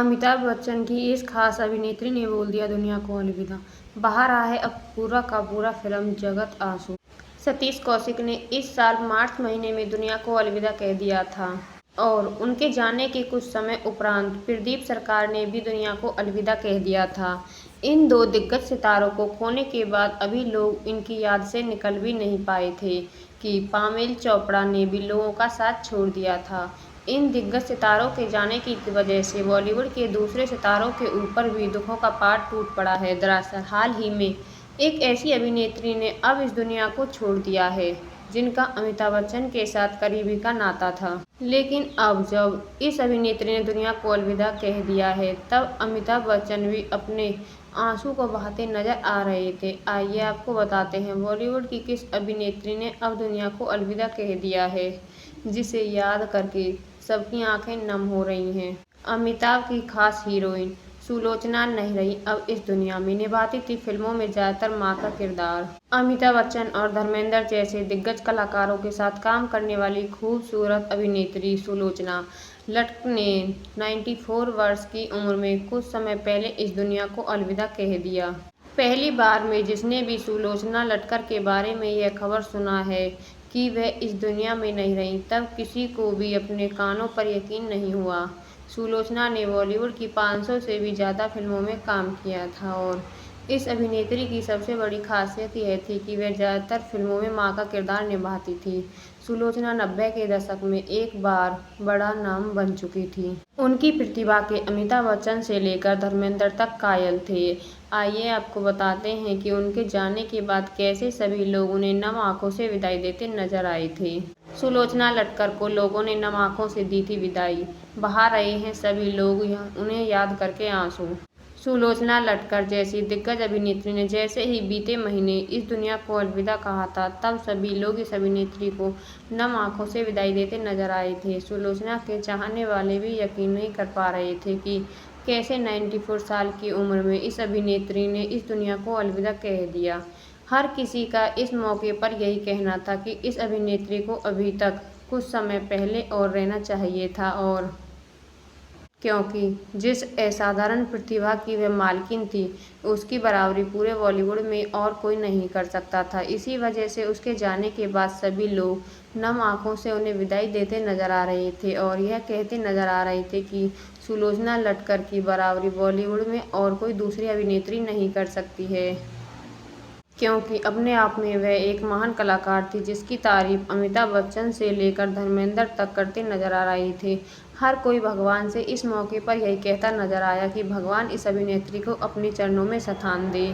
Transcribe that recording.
अमिताभ बच्चन की इस खास अभिनेत्री ने बोल दिया दुनिया को अलविदा। बाहर आया है अब पूरा का पूरा फिल्म जगत आंसू। सतीश कौशिक ने इस साल मार्च महीने में दुनिया को अलविदा कह दिया था और उनके जाने के कुछ समय उपरांत प्रदीप सरकार ने भी दुनिया को अलविदा कह दिया था। इन दो दिग्गज सितारों को खोने के बाद अभी लोग इनकी याद से निकल भी नहीं पाए थे कि पामेल चोपड़ा ने भी लोगों का साथ छोड़ दिया था। इन दिग्गज सितारों के जाने की वजह से बॉलीवुड के दूसरे सितारों के ऊपर भी दुखों का पहाड़ टूट पड़ा है। दरअसल हाल ही में एक ऐसी अभिनेत्री ने अब इस दुनिया को छोड़ दिया है जिनका अमिताभ बच्चन के साथ करीबी का नाता था। लेकिन अब जब इस अभिनेत्री ने दुनिया को अलविदा कह दिया है तब अमिताभ बच्चन भी अपने आंसू को बहाते नजर आ रहे थे। आइए आपको बताते हैं बॉलीवुड की किस अभिनेत्री ने अब दुनिया को अलविदा कह दिया है जिसे याद करके सबकी आंखें नम हो रही हैं। अमिताभ की खास हीरोइन सुलोचना नहीं रही अब इस दुनिया में। निभाती थी फिल्मों में ज्यादातर मां का किरदार। अमिताभ बच्चन और धर्मेंद्र जैसे दिग्गज कलाकारों के साथ काम करने वाली खूबसूरत अभिनेत्री सुलोचना लटक ने 94 वर्ष की उम्र में कुछ समय पहले इस दुनिया को अलविदा कह दिया। पहली बार में जिसने भी सुलोचना लटकर के बारे में यह खबर सुना है कि वह इस दुनिया में नहीं रही तब किसी को भी अपने कानों पर यकीन नहीं हुआ। सुलोचना ने बॉलीवुड की 500 से भी ज़्यादा फिल्मों में काम किया था और इस अभिनेत्री की सबसे बड़ी खासियत यह थी कि वह ज़्यादातर फिल्मों में मां का किरदार निभाती थी। सुलोचना 90 के दशक में एक बार बड़ा नाम बन चुकी थी। उनकी प्रतिभा के अमिताभ बच्चन से लेकर धर्मेंद्र तक कायल थे। आइए आपको बताते हैं कि उनके जाने के बाद कैसे सभी लोग उन्हें नम आंखों से विदाई देते नजर आए थे। सुलोचना लटकर को लोगों ने नम आंखों से दी थी विदाई। बहा रहे हैं सभी लोग उन्हें याद करके आंसू। सुलोचना लटकर जैसी दिग्गज अभिनेत्री ने जैसे ही बीते महीने इस दुनिया को अलविदा कहा था तब सभी लोग इस अभिनेत्री को नम आंखों से विदाई देते नजर आए थे। सुलोचना के चाहने वाले भी यकीन नहीं कर पा रहे थे कि कैसे 94 साल की उम्र में इस अभिनेत्री ने इस दुनिया को अलविदा कह दिया। हर किसी का इस मौके पर यही कहना था कि इस अभिनेत्री को अभी तक कुछ समय पहले और रहना चाहिए था और क्योंकि जिस असाधारण प्रतिभा की वह मालकिन थी उसकी बराबरी पूरे बॉलीवुड में और कोई नहीं कर सकता था। इसी वजह से उसके जाने के बाद सभी लोग नम आंखों से उन्हें विदाई देते नजर आ रहे थे और यह कहते नजर आ रहे थे कि सुलोचना लटकर की बराबरी बॉलीवुड में और कोई दूसरी अभिनेत्री नहीं कर सकती है क्योंकि अपने आप में वह एक महान कलाकार थी जिसकी तारीफ अमिताभ बच्चन से लेकर धर्मेंद्र तक करते नजर आ रहे थे। हर कोई भगवान से इस मौके पर यही कहता नजर आया कि भगवान इस अभिनेत्री को अपने चरणों में स्थान दे।